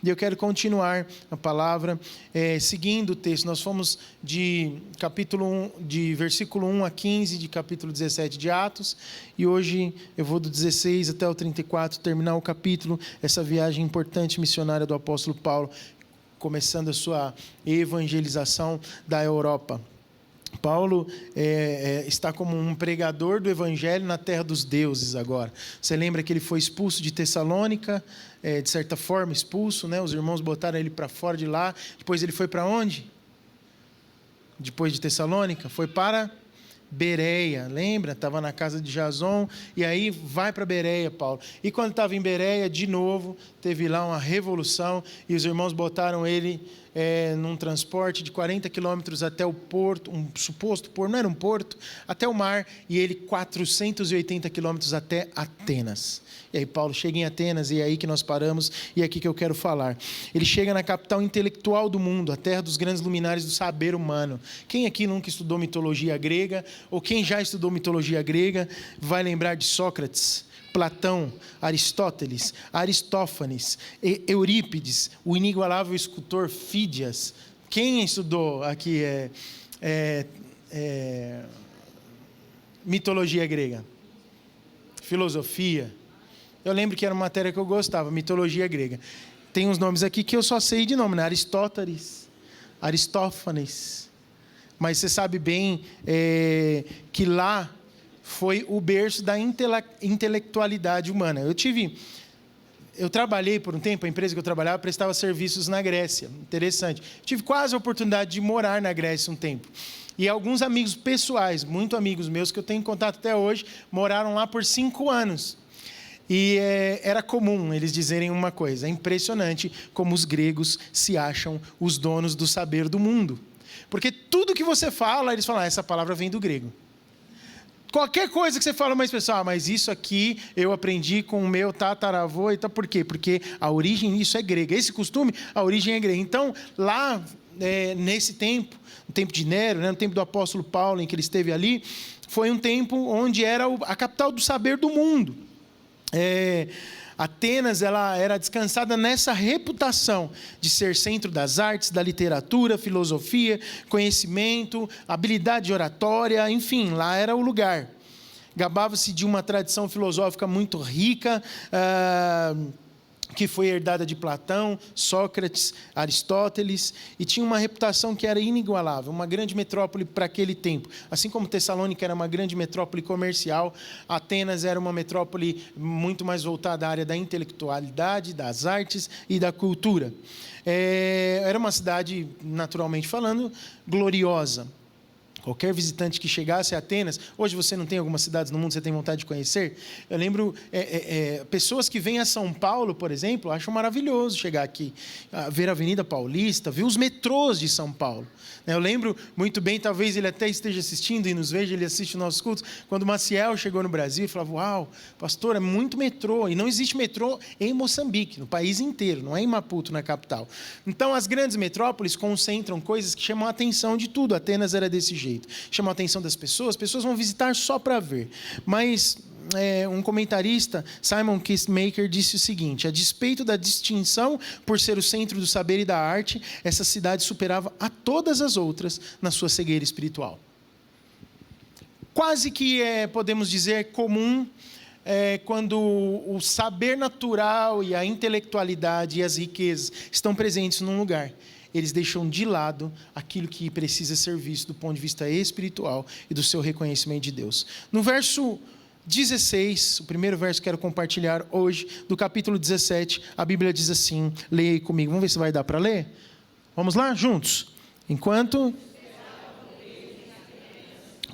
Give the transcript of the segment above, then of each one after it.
E eu quero continuar a palavra, seguindo o texto. Nós fomos de versículo 1 a 15, de capítulo 17 de Atos, e hoje eu vou do 16 até o 34, terminar o capítulo, essa viagem importante missionária do apóstolo Paulo, começando a sua evangelização da Europa. Paulo está como um pregador do evangelho na terra dos deuses agora. Você lembra que ele foi expulso de Tessalônica, de certa forma expulso, né? Os irmãos botaram ele para fora de lá. Depois ele foi para onde? Depois de Tessalônica, foi para Bereia, lembra? Estava na casa de Jason, e aí vai para Bereia, Paulo. E quando estava em Bereia, de novo, teve lá uma revolução, e os irmãos botaram ele num transporte de 40 quilômetros até o porto, um suposto porto, não era um porto, até o mar, e ele 480 quilômetros até Atenas. E aí Paulo chega em Atenas, e é aí que nós paramos, e é aqui que eu quero falar. Ele chega na capital intelectual do mundo, a terra dos grandes luminares do saber humano. Quem aqui nunca estudou mitologia grega, ou quem já estudou mitologia grega, vai lembrar de Sócrates, Platão, Aristóteles, Aristófanes, Eurípides, o inigualável escultor Fídias. Quem estudou aqui mitologia grega? Filosofia. Eu lembro que era uma matéria que eu gostava, mitologia grega. Tem uns nomes aqui que eu só sei de nome, né? Aristóteles, Aristófanes. Mas você sabe bem que lá foi o berço da intelectualidade humana. Eu trabalhei por um tempo, a empresa que eu trabalhava prestava serviços na Grécia. Interessante. Tive quase a oportunidade de morar na Grécia um tempo. E alguns amigos pessoais, muito amigos meus, que eu tenho em contato até hoje, moraram lá por 5 anos. E era comum eles dizerem uma coisa: é impressionante como os gregos se acham os donos do saber do mundo. Porque tudo que você fala, eles falam, essa palavra vem do grego. Qualquer coisa que você fala, mas pessoal, mas isso aqui eu aprendi com o meu tataravô, então por quê? Porque a origem disso é grega. Esse costume, a origem é grega. Então, lá nesse tempo, no tempo de Nero, no tempo do apóstolo Paulo, em que ele esteve ali, foi um tempo onde era a capital do saber do mundo. Atenas, ela era descansada nessa reputação de ser centro das artes, da literatura, filosofia, conhecimento, habilidade de oratória, enfim, lá era o lugar. Gabava-se de uma tradição filosófica muito rica, que foi herdada de Platão, Sócrates, Aristóteles, e tinha uma reputação que era inigualável, uma grande metrópole para aquele tempo. Assim como Tessalônica era uma grande metrópole comercial, Atenas era uma metrópole muito mais voltada à área da intelectualidade, das artes e da cultura. Era uma cidade, naturalmente falando, gloriosa. Qualquer visitante que chegasse a Atenas, hoje você não tem algumas cidades no mundo que você tem vontade de conhecer? Eu lembro, pessoas que vêm a São Paulo, por exemplo, acham maravilhoso chegar aqui, ver a Avenida Paulista, ver os metrôs de São Paulo. Eu lembro muito bem, talvez ele até esteja assistindo e nos veja, ele assiste os nossos cultos, quando o Maciel chegou no Brasil e falava, uau, pastor, é muito metrô, e não existe metrô em Moçambique, no país inteiro, não é em Maputo, na capital. Então, as grandes metrópoles concentram coisas que chamam a atenção de tudo. Atenas era desse jeito. Chamam a atenção das pessoas vão visitar só para ver. Mas um comentarista, Simon Kistemaker, disse o seguinte: a despeito da distinção por ser o centro do saber e da arte, essa cidade superava a todas as outras na sua cegueira espiritual. Quase que podemos dizer comum quando o saber natural e a intelectualidade e as riquezas estão presentes num lugar. Eles deixam de lado aquilo que precisa ser visto do ponto de vista espiritual e do seu reconhecimento de Deus. No verso 16, o primeiro verso que quero compartilhar hoje, do capítulo 17, a Bíblia diz assim, leia aí comigo, vamos ver se vai dar para ler? Vamos lá, juntos? Enquanto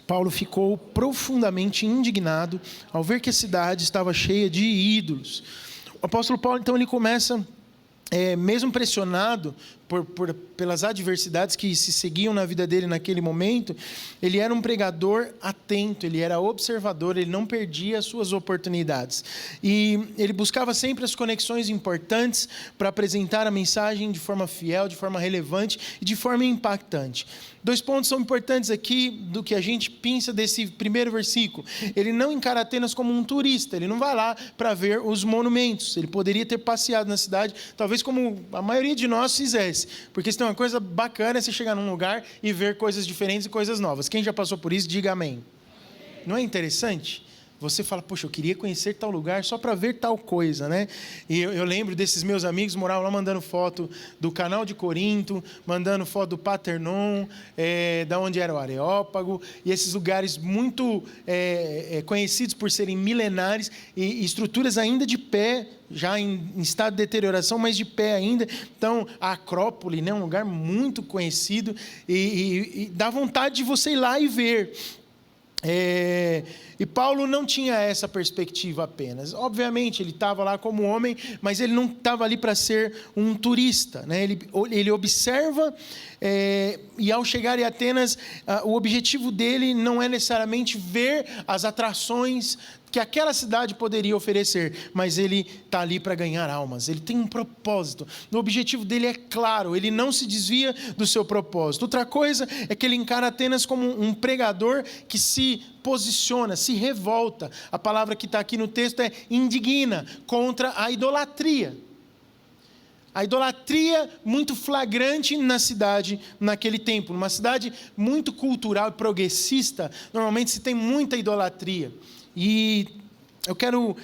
Paulo ficou profundamente indignado ao ver que a cidade estava cheia de ídolos. O apóstolo Paulo, então, ele começa, mesmo pressionado pelas adversidades que se seguiam na vida dele naquele momento, ele era um pregador atento, ele era observador, ele não perdia as suas oportunidades. E ele buscava sempre as conexões importantes para apresentar a mensagem de forma fiel, de forma relevante e de forma impactante. 2 pontos são importantes aqui do que a gente pensa desse primeiro versículo. Ele não encara Atenas como um turista, ele não vai lá para ver os monumentos. Ele poderia ter passeado na cidade, talvez como a maioria de nós fizesse. Porque se tem uma coisa bacana é você chegar num lugar e ver coisas diferentes e coisas novas. Quem já passou por isso, diga amém. Não é interessante? Você fala, poxa, eu queria conhecer tal lugar só para ver tal coisa, né? E eu lembro desses meus amigos, moravam lá mandando foto do canal de Corinto, mandando foto do Paternon, da onde era o Areópago, e esses lugares muito conhecidos por serem milenares, e estruturas ainda de pé, já em estado de deterioração, mas de pé ainda. Então, a Acrópole, né, um lugar muito conhecido, e dá vontade de você ir lá e ver. E Paulo não tinha essa perspectiva apenas. Obviamente, ele estava lá como homem, mas ele não estava ali para ser um turista, né? Ele observa, e ao chegar em Atenas, o objetivo dele não é necessariamente ver as atrações que aquela cidade poderia oferecer, mas ele está ali para ganhar almas, ele tem um propósito, o objetivo dele é claro, ele não se desvia do seu propósito. Outra coisa é que ele encara Atenas como um pregador que se posiciona, se revolta. A palavra que está aqui no texto é indigna, contra a idolatria. A idolatria muito flagrante na cidade naquele tempo, numa cidade muito cultural e progressista, normalmente se tem muita idolatria. E eu quero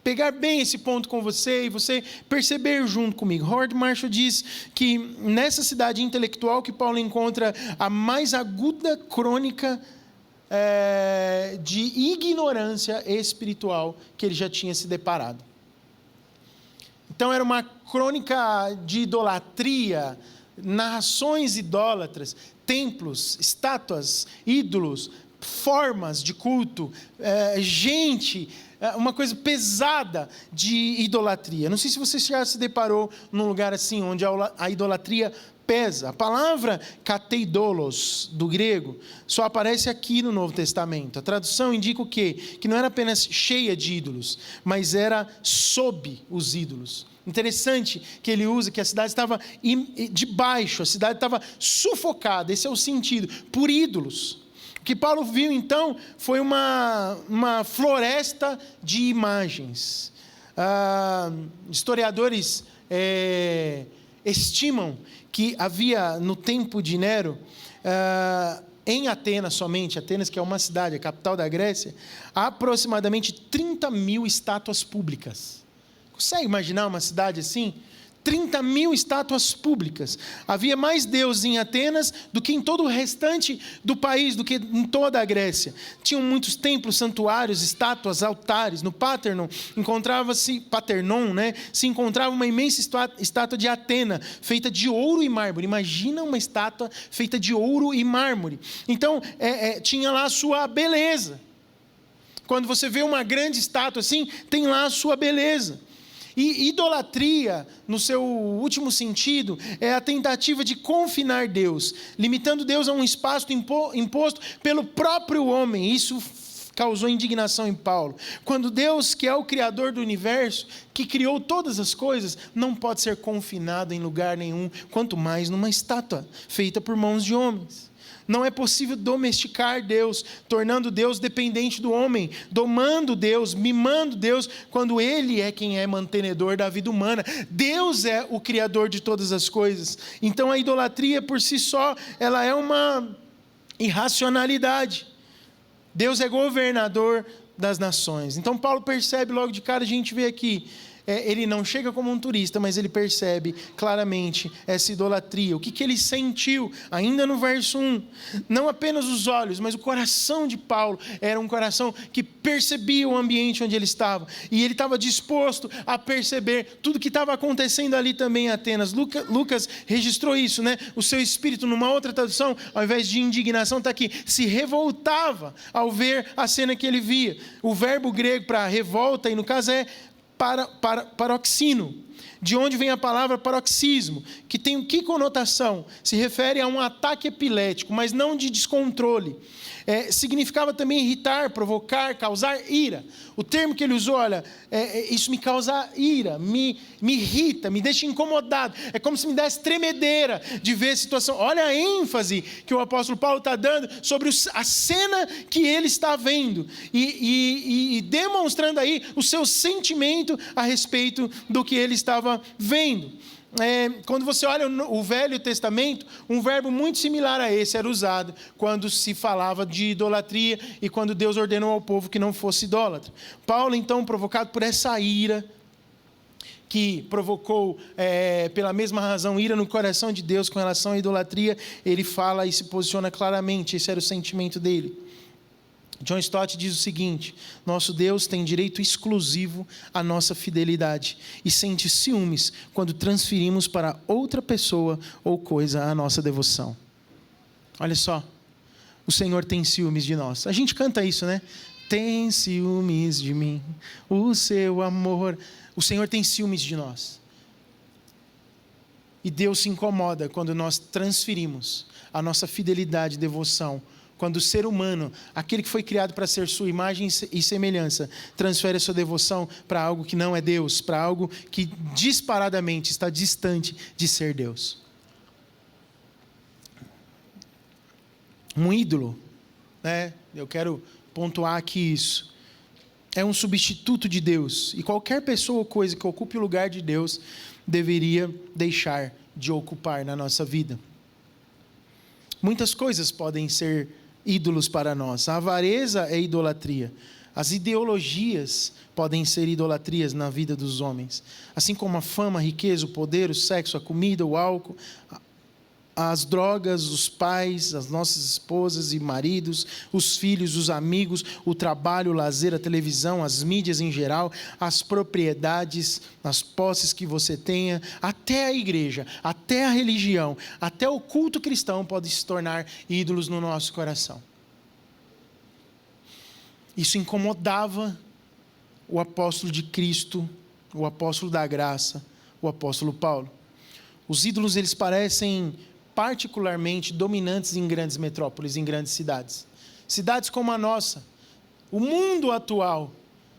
pegar bem esse ponto com você e você perceber junto comigo. Howard Marshall diz que nessa cidade intelectual que Paulo encontra a mais aguda crônica de ignorância espiritual que ele já tinha se deparado. Então era uma crônica de idolatria, narrações idólatras, templos, estátuas, ídolos, formas de culto, gente, uma coisa pesada de idolatria. Não sei se você já se deparou num lugar assim, onde a idolatria pesa. A palavra kateidolos, do grego, só aparece aqui no Novo Testamento. A tradução indica o quê? Que não era apenas cheia de ídolos, mas era sob os ídolos. Interessante que ele usa que a cidade estava debaixo, a cidade estava sufocada, esse é o sentido, por ídolos. O que Paulo viu, então, foi uma floresta de imagens. Historiadores estimam que havia, no tempo de Nero, em Atenas somente, Atenas que é uma cidade, a capital da Grécia, há aproximadamente 30 mil estátuas públicas. Consegue imaginar uma cidade assim? 30 mil estátuas públicas. Havia mais deuses em Atenas do que em todo o restante do país, do que em toda a Grécia. Tinham muitos templos, santuários, estátuas, altares. No Paternon se encontrava uma imensa estátua de Atena, feita de ouro e mármore. Imagina uma estátua feita de ouro e mármore. Então, tinha lá a sua beleza. Quando você vê uma grande estátua assim, tem lá a sua beleza. E idolatria, no seu último sentido, é a tentativa de confinar Deus, limitando Deus a um espaço imposto pelo próprio homem. Isso causou indignação em Paulo. Quando Deus, que é o Criador do universo, que criou todas as coisas, não pode ser confinado em lugar nenhum, quanto mais numa estátua feita por mãos de homens. Não é possível domesticar Deus, tornando Deus dependente do homem, domando Deus, mimando Deus, quando Ele é quem é mantenedor da vida humana. Deus é o Criador de todas as coisas. Então a idolatria por si só, ela é uma irracionalidade. Deus é governador das nações. Então Paulo percebe logo de cara, a gente vê aqui, ele não chega como um turista, mas ele percebe claramente essa idolatria. O que ele sentiu, ainda no verso 1, não apenas os olhos, mas o coração de Paulo era um coração que percebia o ambiente onde ele estava, e ele estava disposto a perceber tudo que estava acontecendo ali também em Atenas. Lucas registrou isso, né? O seu espírito, numa outra tradução, ao invés de indignação, está aqui, se revoltava ao ver a cena que ele via. O verbo grego para revolta, e no caso paroxino. de onde vem a palavra paroxismo, que tem que conotação? Se refere a um ataque epilético, mas não de descontrole. Significava também irritar, provocar, causar ira. O termo que ele usou, olha, isso me causa ira, me irrita, me deixa incomodado. É como se me desse tremedeira de ver a situação. Olha a ênfase que o apóstolo Paulo está dando sobre a cena que ele está vendo. E demonstrando aí o seu sentimento a respeito do que ele estava vendo. Quando você olha o Velho Testamento, um verbo muito similar a esse era usado quando se falava de idolatria e quando Deus ordenou ao povo que não fosse idólatra. Paulo, então, provocado por essa ira, que provocou, pela mesma razão, ira no coração de Deus com relação à idolatria, ele fala e se posiciona claramente, esse era o sentimento dele. John Stott diz o seguinte: nosso Deus tem direito exclusivo à nossa fidelidade e sente ciúmes quando transferimos para outra pessoa ou coisa a nossa devoção. Olha só, o Senhor tem ciúmes de nós. A gente canta isso, né? Tem ciúmes de mim, o seu amor. O Senhor tem ciúmes de nós. E Deus se incomoda quando nós transferimos a nossa fidelidade e devoção. Quando o ser humano, aquele que foi criado para ser sua imagem e semelhança, transfere a sua devoção para algo que não é Deus, para algo que disparadamente está distante de ser Deus. Um ídolo, né? Eu quero pontuar aqui isso. É um substituto de Deus. E qualquer pessoa ou coisa que ocupe o lugar de Deus deveria deixar de ocupar na nossa vida. Muitas coisas podem ser ídolos para nós. A avareza é idolatria. As ideologias podem ser idolatrias na vida dos homens. Assim como a fama, a riqueza, o poder, o sexo, a comida, o álcool, as drogas, os pais, as nossas esposas e maridos, os filhos, os amigos, o trabalho, o lazer, a televisão, as mídias em geral, as propriedades, as posses que você tenha, até a igreja, até a religião, até o culto cristão pode se tornar ídolos no nosso coração. Isso incomodava o apóstolo de Cristo, o apóstolo da graça, o apóstolo Paulo. Os ídolos, eles parecem particularmente dominantes em grandes metrópoles, em grandes cidades. Cidades como a nossa, o mundo atual,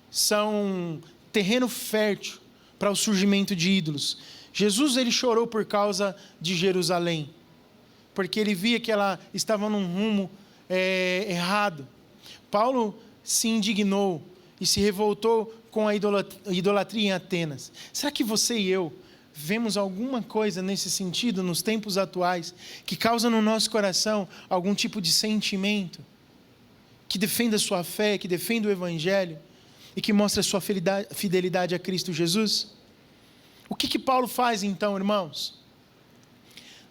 são terreno fértil para o surgimento de ídolos. Jesus, ele chorou por causa de Jerusalém, porque ele via que ela estava num rumo errado. Paulo se indignou e se revoltou com a idolatria em Atenas. Será que você e eu vemos alguma coisa nesse sentido nos tempos atuais que causa no nosso coração algum tipo de sentimento que defenda a sua fé, que defenda o Evangelho e que mostre a sua fidelidade a Cristo Jesus? O que Paulo faz então, irmãos?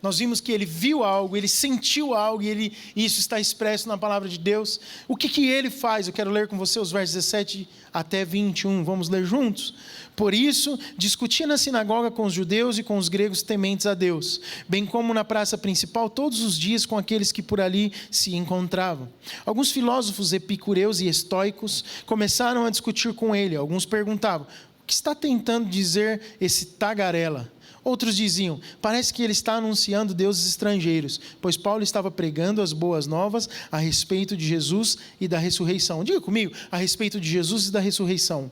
Nós vimos que ele viu algo, ele sentiu algo e isso está expresso na palavra de Deus. O que ele faz? Eu quero ler com você os versos 17 até 21. Vamos ler juntos? Por isso, discutia na sinagoga com os judeus e com os gregos tementes a Deus, bem como na praça principal todos os dias com aqueles que por ali se encontravam. Alguns filósofos epicureus e estoicos começaram a discutir com ele. Alguns perguntavam: o que está tentando dizer esse tagarela? Outros diziam: parece que ele está anunciando deuses estrangeiros, pois Paulo estava pregando as boas novas a respeito de Jesus e da ressurreição. Diga comigo: a respeito de Jesus e da ressurreição.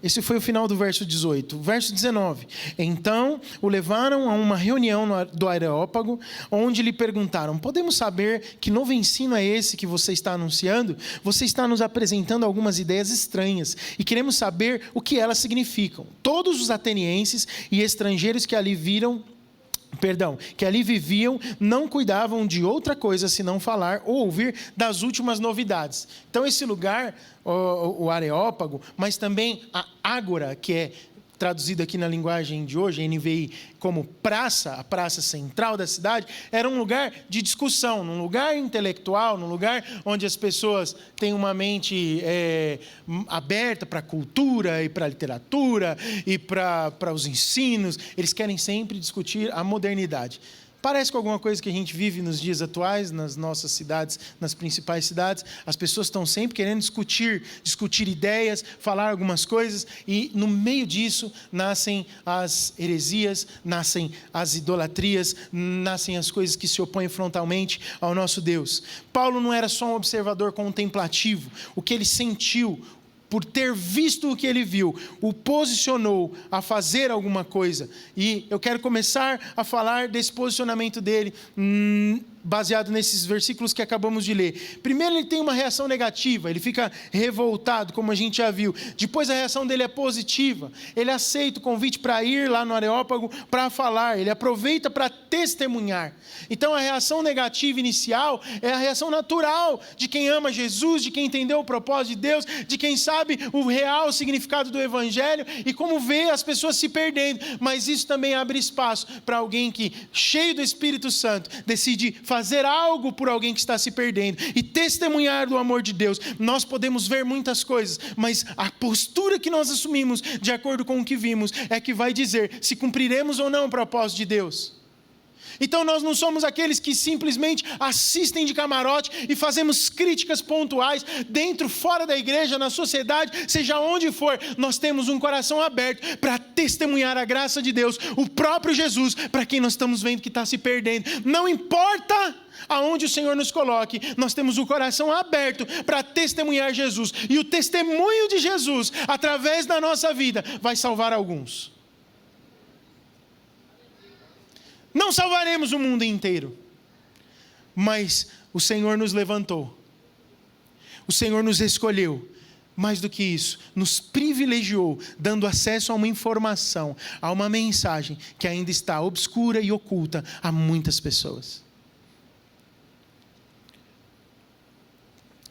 Esse foi o final do verso 18. Verso 19. Então o levaram a uma reunião do Areópago, onde lhe perguntaram: podemos saber que novo ensino é esse que você está anunciando? Você está nos apresentando algumas ideias estranhas e queremos saber o que elas significam. Todos os atenienses e estrangeiros que ali viviam, não cuidavam de outra coisa senão falar ou ouvir das últimas novidades. Então esse lugar, o Areópago, mas também a Ágora, que é traduzido aqui na linguagem de hoje, NVI, como praça, a praça central da cidade, era um lugar de discussão, um lugar intelectual, um lugar onde as pessoas têm uma mente aberta para a cultura e para a literatura e para os ensinos. Eles querem sempre discutir a modernidade. Parece com alguma coisa que a gente vive nos dias atuais, nas nossas cidades, nas principais cidades. As pessoas estão sempre querendo discutir ideias, falar algumas coisas, e no meio disso nascem as heresias, nascem as idolatrias, nascem as coisas que se opõem frontalmente ao nosso Deus. Paulo não era só um observador contemplativo. O que ele sentiu, por ter visto o que ele viu, o posicionou a fazer alguma coisa. E eu quero começar a falar desse posicionamento dele, baseado nesses versículos que acabamos de ler. Primeiro, ele tem uma reação negativa, ele fica revoltado, como a gente já viu. Depois, a reação dele é positiva. Ele aceita o convite para ir lá no Areópago para falar, ele aproveita para testemunhar. Então, a reação negativa inicial é a reação natural de quem ama Jesus, de quem entendeu o propósito de Deus, de quem sabe o real significado do Evangelho e como vê as pessoas se perdendo. Mas isso também abre espaço para alguém que, cheio do Espírito Santo, decide fazer algo por alguém que está se perdendo e testemunhar do amor de Deus. Nós podemos ver muitas coisas, mas a postura que nós assumimos, de acordo com o que vimos, é que vai dizer se cumpriremos ou não o propósito de Deus. Então nós não somos aqueles que simplesmente assistem de camarote e fazemos críticas pontuais, dentro, fora da igreja, na sociedade, seja onde for. Nós temos um coração aberto para testemunhar a graça de Deus, o próprio Jesus, para quem nós estamos vendo que está se perdendo. Não importa aonde o Senhor nos coloque, nós temos o coração aberto para testemunhar Jesus. E o testemunho de Jesus, através da nossa vida, vai salvar alguns. Não salvaremos o mundo inteiro, mas o Senhor nos levantou, o Senhor nos escolheu, mais do que isso, nos privilegiou, dando acesso a uma informação, a uma mensagem que ainda está obscura e oculta a muitas pessoas.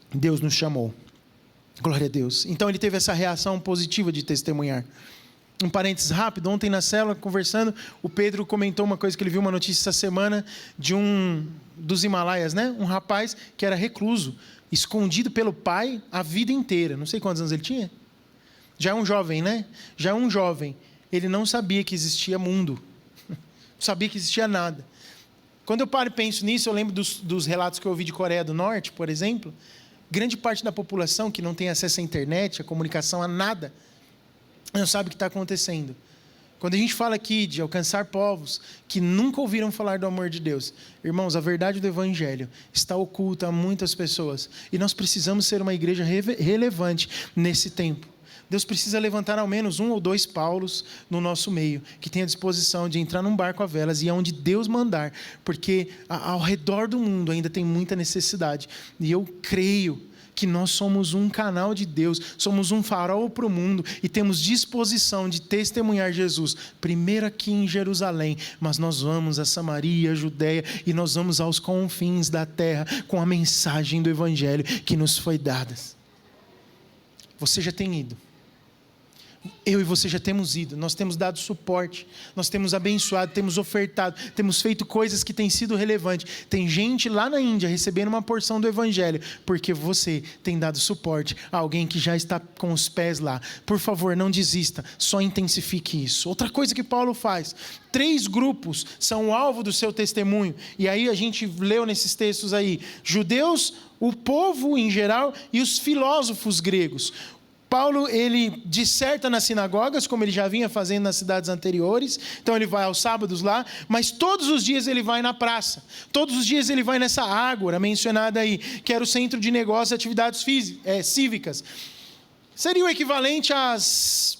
Deus nos chamou, glória a Deus. Então ele teve essa reação positiva de testemunhar. Um parênteses rápido, ontem na célula, conversando, o Pedro comentou uma coisa que ele viu, uma notícia essa semana, de dos Himalaias, né? Um rapaz que era recluso, escondido pelo pai a vida inteira. Não sei quantos anos ele tinha. Já é um jovem, né? Já é um jovem. Ele não sabia que existia mundo. Não sabia que existia nada. Quando eu paro e penso nisso, eu lembro dos relatos que eu ouvi de Coreia do Norte, por exemplo. Grande parte da população que não tem acesso à internet, à comunicação, a nada, não sabe o que está acontecendo. Quando a gente fala aqui de alcançar povos que nunca ouviram falar do amor de Deus, irmãos, a verdade do Evangelho está oculta a muitas pessoas. E nós precisamos ser uma igreja relevante nesse tempo. Deus precisa levantar ao menos 1 ou 2 Paulos no nosso meio, que tenha disposição de entrar num barco a velas e aonde Deus mandar, porque ao redor do mundo ainda tem muita necessidade. E eu creio que nós somos um canal de Deus, somos um farol para o mundo e temos disposição de testemunhar Jesus, primeiro aqui em Jerusalém, mas nós vamos a Samaria, a Judeia e nós vamos aos confins da terra com a mensagem do Evangelho que nos foi dada. Você já tem ido. Eu e você já temos ido, nós temos dado suporte, nós temos abençoado, temos ofertado, temos feito coisas que têm sido relevantes. Tem gente lá na Índia recebendo uma porção do Evangelho, porque você tem dado suporte a alguém que já está com os pés lá. Por favor, não desista, só intensifique isso. Outra coisa que Paulo faz, 3 grupos são o alvo do seu testemunho, e aí a gente leu nesses textos aí, judeus, o povo em geral e os filósofos gregos. Paulo, ele disserta nas sinagogas, como ele já vinha fazendo nas cidades anteriores, então ele vai aos sábados lá, mas todos os dias ele vai na praça, todos os dias ele vai nessa ágora mencionada aí, que era o centro de negócios e atividades cívicas. Seria o equivalente às,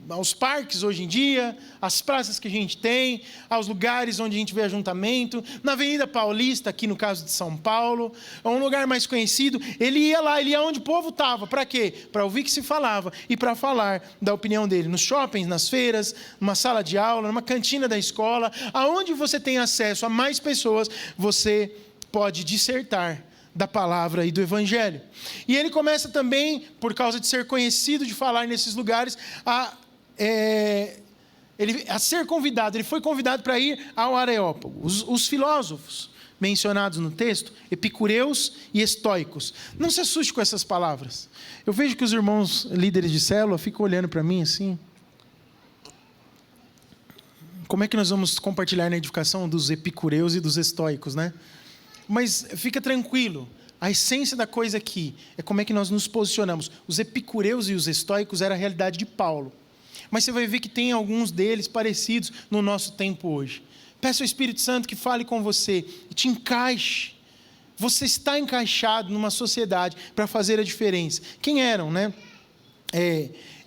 aos parques hoje em dia, às praças que a gente tem, aos lugares onde a gente vê ajuntamento, na Avenida Paulista, aqui no caso de São Paulo, é um lugar mais conhecido. Ele ia lá, ele ia onde o povo estava, para quê? Para ouvir o que se falava e para falar da opinião dele, nos shoppings, nas feiras, numa sala de aula, numa cantina da escola, aonde você tem acesso a mais pessoas, você pode dissertar da palavra e do Evangelho. E ele começa também, por causa de ser conhecido, de falar nesses lugares, a ser convidado. Ele foi convidado para ir ao Areópago. Os filósofos mencionados no texto, epicureus e estoicos. Não se assuste com essas palavras. Eu vejo que os irmãos líderes de célula ficam olhando para mim assim. como é que nós vamos compartilhar na edificação dos epicureus e dos estoicos, né? Mas fica tranquilo, a essência da coisa aqui é como é que nós nos posicionamos. Os epicureus e os estoicos era a realidade de Paulo. Mas você vai ver que tem alguns deles parecidos no nosso tempo hoje. Peça ao Espírito Santo que fale com você e te encaixe. Você está encaixado numa sociedade para fazer a diferença. Quem eram, né?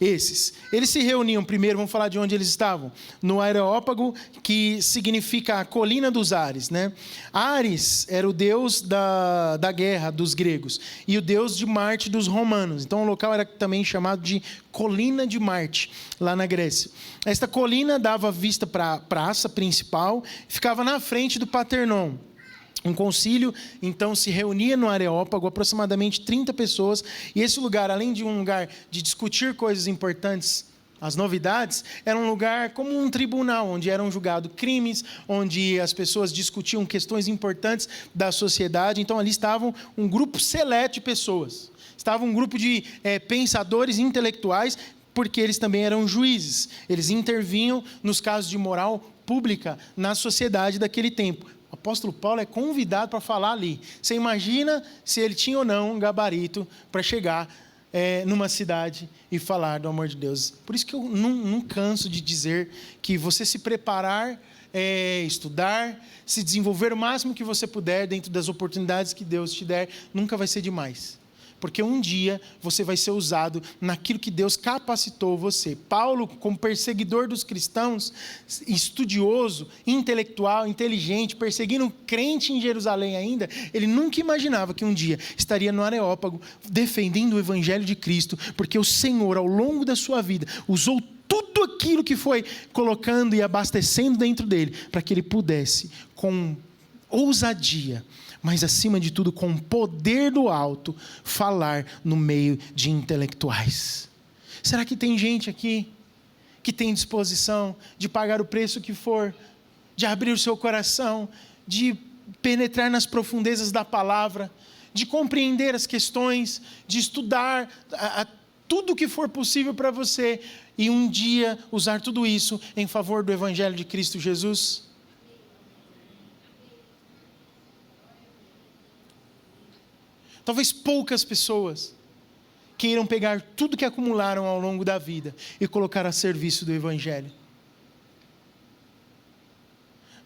Esses. Eles se reuniam primeiro, vamos falar de onde eles estavam. No Areópago, que significa a colina dos Ares, né? Ares era o deus da guerra dos gregos e o deus de Marte dos romanos. Então o local era também chamado de Colina de Marte, lá na Grécia. Esta colina dava vista para a praça principal, ficava na frente do Paternon. Um concílio, então, se reunia no Areópago, aproximadamente 30 pessoas, e esse lugar, além de um lugar de discutir coisas importantes, as novidades, era um lugar como um tribunal, onde eram julgados crimes, onde as pessoas discutiam questões importantes da sociedade. Então, ali estavam um grupo seleto de pessoas. Estava um grupo de pensadores intelectuais, porque eles também eram juízes. Eles intervinham nos casos de moral pública na sociedade daquele tempo. O apóstolo Paulo é convidado para falar ali. Você imagina se ele tinha ou não um gabarito para chegar numa cidade e falar do amor de Deus. Por isso que eu não canso de dizer que você se preparar, estudar, se desenvolver o máximo que você puder dentro das oportunidades que Deus te der, nunca vai ser demais. Porque um dia você vai ser usado naquilo que Deus capacitou você. Paulo, como perseguidor dos cristãos, estudioso, intelectual, inteligente, perseguindo um crente em Jerusalém ainda, ele nunca imaginava que um dia estaria no Areópago defendendo o Evangelho de Cristo, porque o Senhor, ao longo da sua vida, usou tudo aquilo que foi colocando e abastecendo dentro dele, para que ele pudesse, com ousadia, mas acima de tudo com poder do alto, falar no meio de intelectuais. Será que tem gente aqui que tem disposição de pagar o preço que for, de abrir o seu coração, de penetrar nas profundezas da palavra, de compreender as questões, de estudar tudo o que for possível para você e um dia usar tudo isso em favor do Evangelho de Cristo Jesus? Talvez poucas pessoas queiram pegar tudo que acumularam ao longo da vida e colocar a serviço do Evangelho.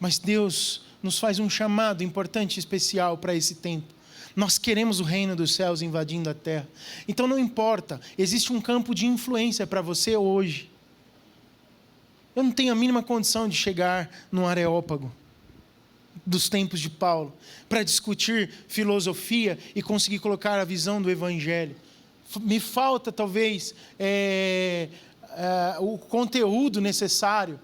Mas Deus nos faz um chamado importante e especial para esse tempo. Nós queremos o reino dos céus invadindo a terra. Então não importa, existe um campo de influência para você hoje. Eu não tenho a mínima condição de chegar num Areópago dos tempos de Paulo, para discutir filosofia e conseguir colocar a visão do Evangelho. Me falta, talvez, o conteúdo necessário,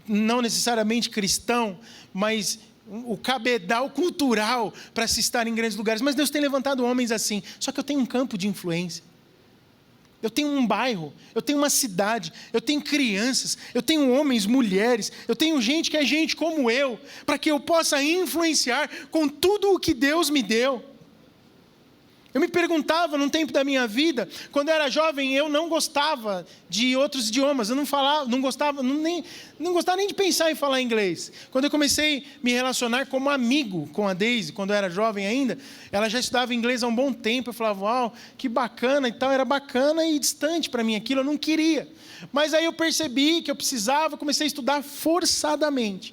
não necessariamente cristão, mas o cabedal cultural para se estar em grandes lugares. Mas Deus tem levantado homens assim. Só que eu tenho um campo de influência. Eu tenho um bairro, eu tenho uma cidade, eu tenho crianças, eu tenho homens, mulheres, eu tenho gente que é gente como eu, para que eu possa influenciar com tudo o que Deus me deu. Eu me perguntava, num tempo da minha vida, quando eu era jovem, eu não gostava de outros idiomas, eu não gostava nem de pensar em falar inglês. Quando eu comecei a me relacionar como amigo com a Daisy, quando eu era jovem ainda, ela já estudava inglês há um bom tempo, eu falava, uau, que bacana e tal, era bacana e distante para mim aquilo, eu não queria. Mas aí eu percebi que eu precisava, comecei a estudar forçadamente.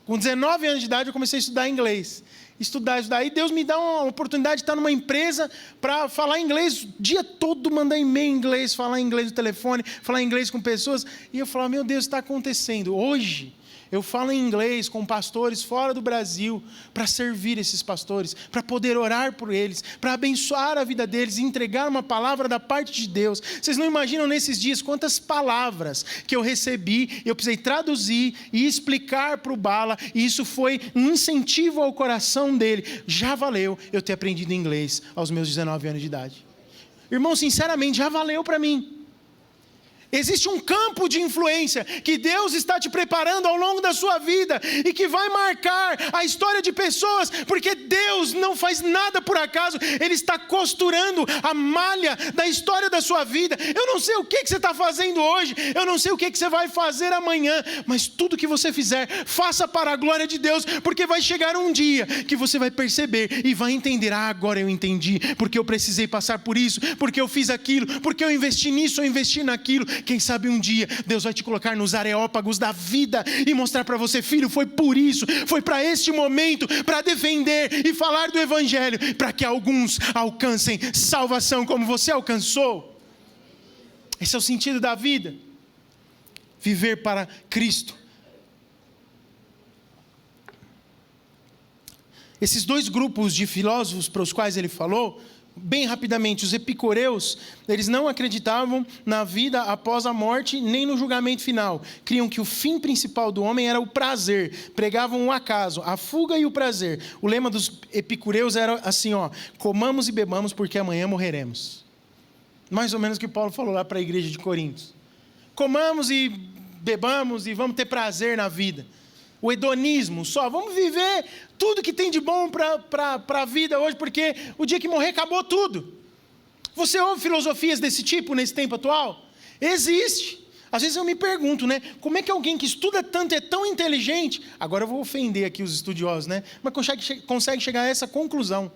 Com 19 anos de idade eu comecei a estudar inglês. Estudar. E Deus me dá uma oportunidade de estar numa empresa para falar inglês o dia todo, mandar e-mail em inglês, falar inglês no telefone, falar inglês com pessoas. E eu falava, meu Deus, está acontecendo. Hoje, eu falo em inglês com pastores fora do Brasil, para servir esses pastores, para poder orar por eles, para abençoar a vida deles e entregar uma palavra da parte de Deus. Vocês não imaginam nesses dias quantas palavras que eu recebi, eu precisei traduzir e explicar para o Bala, e isso foi um incentivo ao coração dele. Já valeu eu ter aprendido inglês aos meus 19 anos de idade. Irmão, sinceramente, já valeu para mim. Existe um campo de influência que Deus está te preparando ao longo da sua vida e que vai marcar a história de pessoas, porque Deus não faz nada por acaso. Ele está costurando a malha da história da sua vida. Eu não sei o que você está fazendo hoje, eu não sei o que você vai fazer amanhã, mas tudo que você fizer, faça para a glória de Deus, porque vai chegar um dia que você vai perceber e vai entender: agora eu entendi, porque eu precisei passar por isso, porque eu fiz aquilo, porque eu investi nisso, eu investi naquilo. Quem sabe um dia Deus vai te colocar nos areópagos da vida e mostrar para você: filho, foi por isso, foi para este momento, para defender e falar do evangelho, para que alguns alcancem salvação como você alcançou. Esse é o sentido da vida, viver para Cristo. Esses dois grupos de filósofos para os quais ele falou, bem rapidamente: os epicureus, eles não acreditavam na vida após a morte, nem no julgamento final. Criam que o fim principal do homem era o prazer, pregavam o acaso, a fuga e o prazer. O lema dos epicureus era assim: comamos e bebamos porque amanhã morreremos. Mais ou menos o que Paulo falou lá para a igreja de Corinto. Comamos e bebamos e vamos ter prazer na vida. O hedonismo, vamos viver tudo que tem de bom para a vida hoje, porque o dia que morrer acabou tudo. Você ouve filosofias desse tipo nesse tempo atual? Existe. Às vezes eu me pergunto, como é que alguém que estuda tanto é tão inteligente? Agora eu vou ofender aqui os estudiosos, mas consegue chegar a essa conclusão,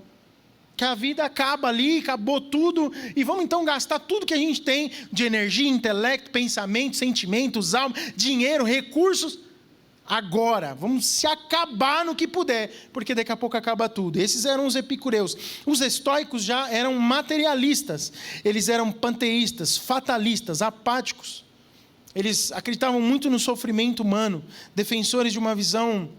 que a vida acaba ali, acabou tudo, e vamos então gastar tudo que a gente tem de energia, intelecto, pensamento, sentimentos, alma, dinheiro, recursos. Agora, vamos se acabar no que puder, porque daqui a pouco acaba tudo. Esses eram os epicureus. Os estoicos já eram materialistas. Eles eram panteístas, fatalistas, apáticos. Eles acreditavam muito no sofrimento humano, defensores de uma visão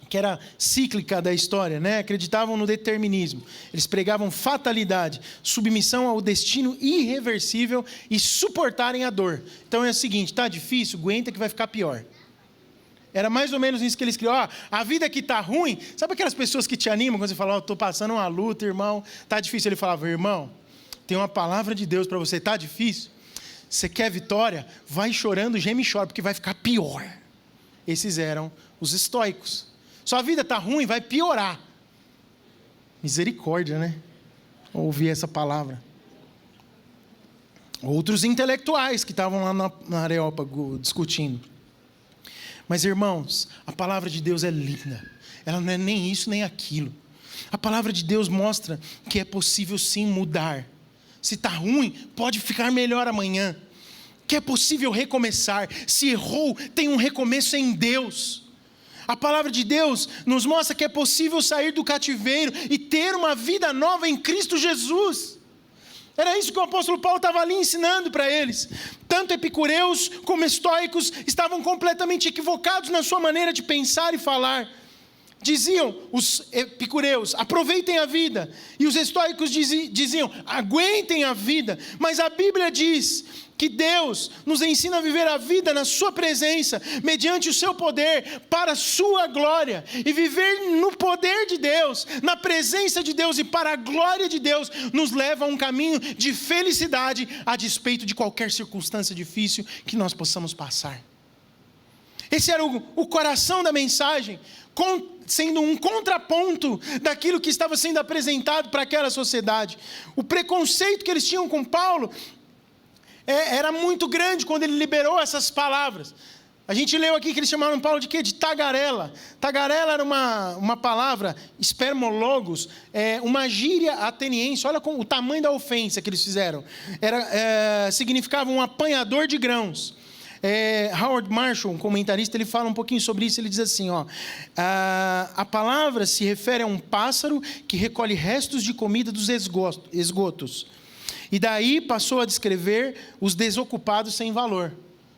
que era cíclica da história, Acreditavam no determinismo. Eles pregavam fatalidade, submissão ao destino irreversível e suportarem a dor. Então é o seguinte: está difícil, aguenta que vai ficar pior. Era mais ou menos isso que eles criam. A vida que está ruim, sabe aquelas pessoas que te animam quando você fala: estou passando uma luta, irmão, está difícil. Ele falava: irmão, tem uma palavra de Deus para você, está difícil? Você quer vitória? Vai chorando, geme e chora, porque vai ficar pior. Esses eram os estoicos. Sua vida está ruim, vai piorar. Misericórdia, Ouvir essa palavra. Outros intelectuais que estavam lá na Areópago discutindo. Mas, irmãos, a palavra de Deus é linda. Ela não é nem isso nem aquilo. A palavra de Deus mostra que é possível sim mudar. Se está ruim, pode ficar melhor amanhã. Que é possível recomeçar. Se errou, tem um recomeço em Deus. A palavra de Deus nos mostra que é possível sair do cativeiro e ter uma vida nova em Cristo Jesus. Era isso que o apóstolo Paulo estava ali ensinando para eles. Tanto epicureus como estoicos estavam completamente equivocados na sua maneira de pensar e falar. Diziam os epicureus: aproveitem a vida. E os estoicos diziam: aguentem a vida. Mas a Bíblia diz que Deus nos ensina a viver a vida na sua presença, mediante o seu poder, para a sua glória. E viver no poder de Deus, na presença de Deus e para a glória de Deus, nos leva a um caminho de felicidade, a despeito de qualquer circunstância difícil que nós possamos passar. Esse era o coração da mensagem, sendo um contraponto daquilo que estava sendo apresentado para aquela sociedade. O preconceito que eles tinham com Paulo era muito grande quando ele liberou essas palavras. A gente leu aqui que eles chamaram Paulo de quê? De tagarela. Tagarela era uma palavra, espermologos, uma gíria ateniense. Olha o tamanho da ofensa que eles fizeram. Significava um apanhador de grãos. Howard Marshall, um comentarista, ele fala um pouquinho sobre isso. Ele diz assim: a palavra se refere a um pássaro que recolhe restos de comida dos esgotos. E daí passou a descrever os desocupados sem valor.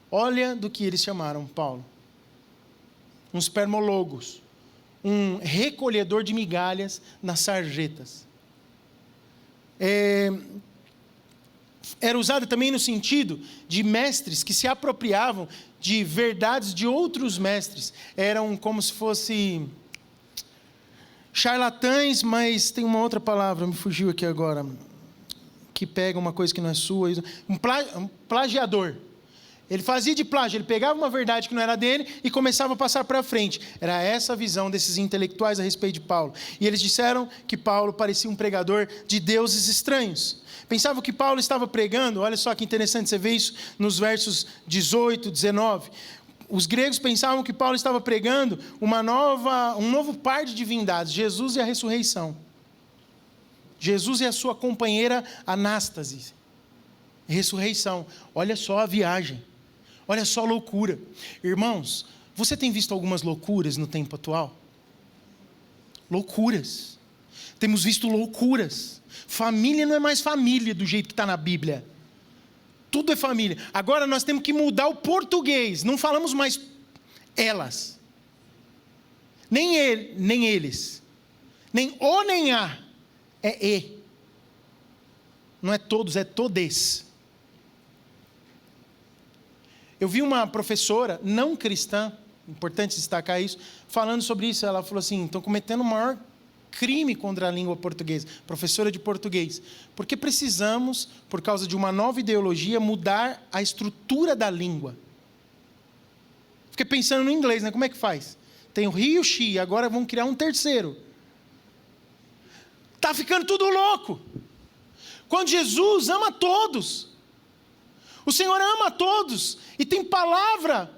Olha do que eles chamaram Paulo. Um espermologos, um recolhedor de migalhas nas sarjetas. Era usado também no sentido de mestres que se apropriavam de verdades de outros mestres. Eram como se fosse charlatães, mas tem uma outra palavra, me fugiu aqui agora, que pega uma coisa que não é sua. Um plagiador. Ele fazia de plágio, ele pegava uma verdade que não era dele e começava a passar para frente. Era essa a visão desses intelectuais a respeito de Paulo. E eles disseram que Paulo parecia um pregador de deuses estranhos. Pensavam que Paulo estava pregando, olha só que interessante, você vê isso nos versos 18, 19. Os gregos pensavam que Paulo estava pregando um novo par de divindades, Jesus e a ressurreição. Jesus e a sua companheira Anástase. Ressurreição. Olha só a viagem. Olha só a loucura. Irmãos, você tem visto algumas loucuras no tempo atual? Loucuras. Temos visto loucuras. Família não é mais família do jeito que está na Bíblia. Tudo é família. Agora nós temos que mudar o português. Não falamos mais elas. Nem ele, nem eles. Nem o, nem a. É e. Não é todos, é todes. Eu vi uma professora não cristã, importante destacar isso, falando sobre isso. Ela falou assim, estão cometendo o maior crime contra a língua portuguesa, professora de português, porque precisamos, por causa de uma nova ideologia, mudar a estrutura da língua. Fiquei pensando no inglês, né? Como é que faz? Tem o he e o she, agora vão criar um terceiro. Está ficando tudo louco. Quando Jesus ama todos, o Senhor ama a todos, e tem palavra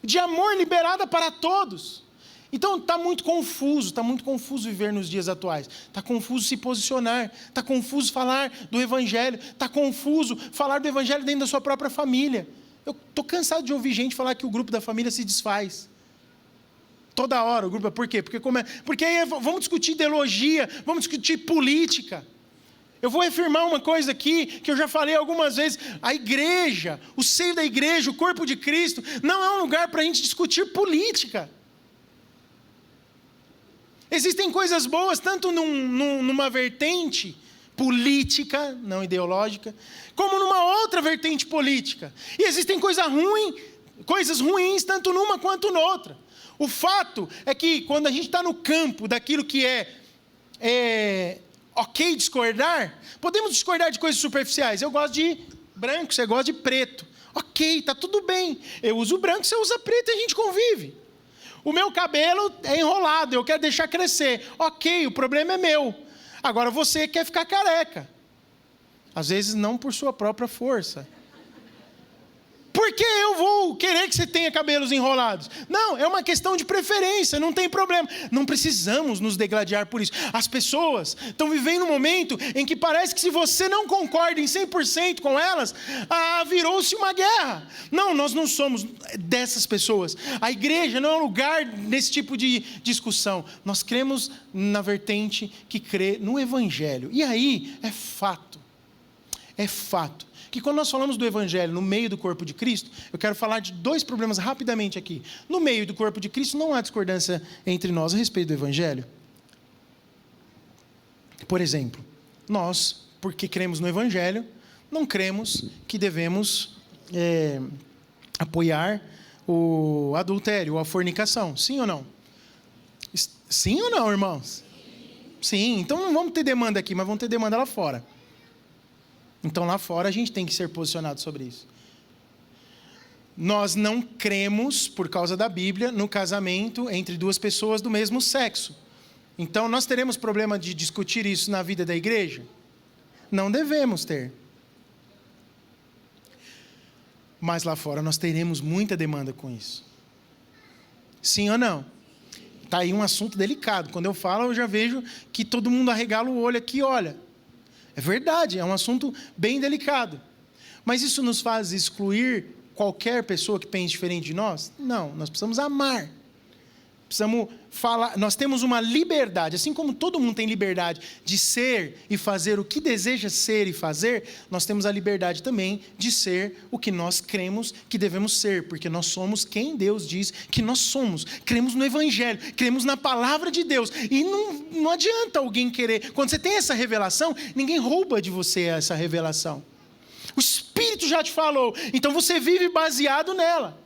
de amor liberada para todos. Então está muito confuso viver nos dias atuais. Está confuso se posicionar, está confuso falar do Evangelho, está confuso falar do Evangelho dentro da sua própria família. Eu estou cansado de ouvir gente falar que o grupo da família se desfaz. Toda hora o grupo, por quê? Porque aí vamos discutir ideologia, vamos discutir política. Eu vou afirmar uma coisa aqui, que eu já falei algumas vezes, a igreja, o seio da igreja, o corpo de Cristo, não é um lugar para a gente discutir política. Existem coisas boas, tanto numa vertente política, não ideológica, como numa outra vertente política. E existem coisas ruins, tanto numa quanto noutra. O fato é que quando a gente está no campo daquilo que é ok discordar, podemos discordar de coisas superficiais. Eu gosto de branco, você gosta de preto. Ok, está tudo bem. Eu uso branco, você usa preto e a gente convive. O meu cabelo é enrolado, eu quero deixar crescer. Ok, o problema é meu. Agora você quer ficar careca. Às vezes não por sua própria força. Por que eu vou querer que você tenha cabelos enrolados? Não, é uma questão de preferência, não tem problema. Não precisamos nos degladiar por isso. As pessoas estão vivendo um momento em que parece que se você não concorda em 100% com elas, virou-se uma guerra. Não, nós não somos dessas pessoas. A igreja não é um lugar desse tipo de discussão. Nós cremos na vertente que crê no Evangelho. E aí é fato que quando nós falamos do Evangelho no meio do corpo de Cristo, eu quero falar de dois problemas rapidamente aqui. No meio do corpo de Cristo não há discordância entre nós a respeito do Evangelho. Por exemplo, nós, porque cremos no Evangelho, não cremos que devemos apoiar o adultério ou a fornicação. Sim ou não? Sim ou não, irmãos? Sim, então não vamos ter demanda aqui, mas vamos ter demanda lá fora. Então lá fora a gente tem que ser posicionado sobre isso. Nós não cremos, por causa da Bíblia, no casamento entre duas pessoas do mesmo sexo. Então nós teremos problema de discutir isso na vida da igreja? Não devemos ter. Mas lá fora nós teremos muita demanda com isso. Sim ou não? Está aí um assunto delicado. Quando eu falo, eu já vejo que todo mundo arregala o olho aqui, olha. É verdade, é um assunto bem delicado. Mas isso nos faz excluir qualquer pessoa que pense diferente de nós? Não, nós precisamos amar. Precisamos falar, nós temos uma liberdade, assim como todo mundo tem liberdade de ser e fazer o que deseja ser e fazer, nós temos a liberdade também de ser o que nós cremos que devemos ser, porque nós somos quem Deus diz que nós somos. Cremos no Evangelho, cremos na palavra de Deus, e não adianta alguém querer, quando você tem essa revelação, ninguém rouba de você essa revelação. O Espírito já te falou, então você vive baseado nela.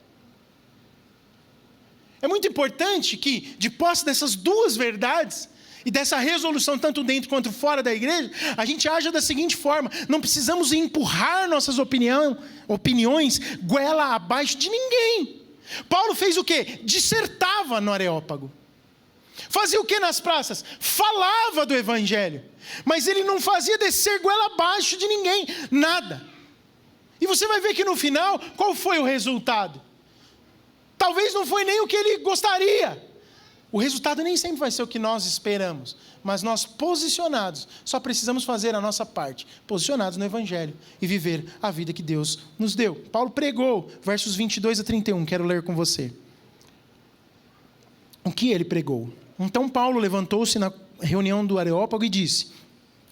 É muito importante que, de posse dessas duas verdades, e dessa resolução tanto dentro quanto fora da igreja, a gente age da seguinte forma: não precisamos empurrar nossas opiniões goela abaixo de ninguém. Paulo fez o quê? Dissertava no Areópago. Fazia o que nas praças? Falava do evangelho. Mas ele não fazia descer goela abaixo de ninguém, nada. E você vai ver que no final, qual foi o resultado? Talvez não foi nem o que ele gostaria. O resultado nem sempre vai ser o que nós esperamos. Mas nós, posicionados, só precisamos fazer a nossa parte. Posicionados no evangelho e viver a vida que Deus nos deu. Paulo pregou, versos 22 a 31, quero ler com você. O que ele pregou? Então Paulo levantou-se na reunião do Areópago e disse,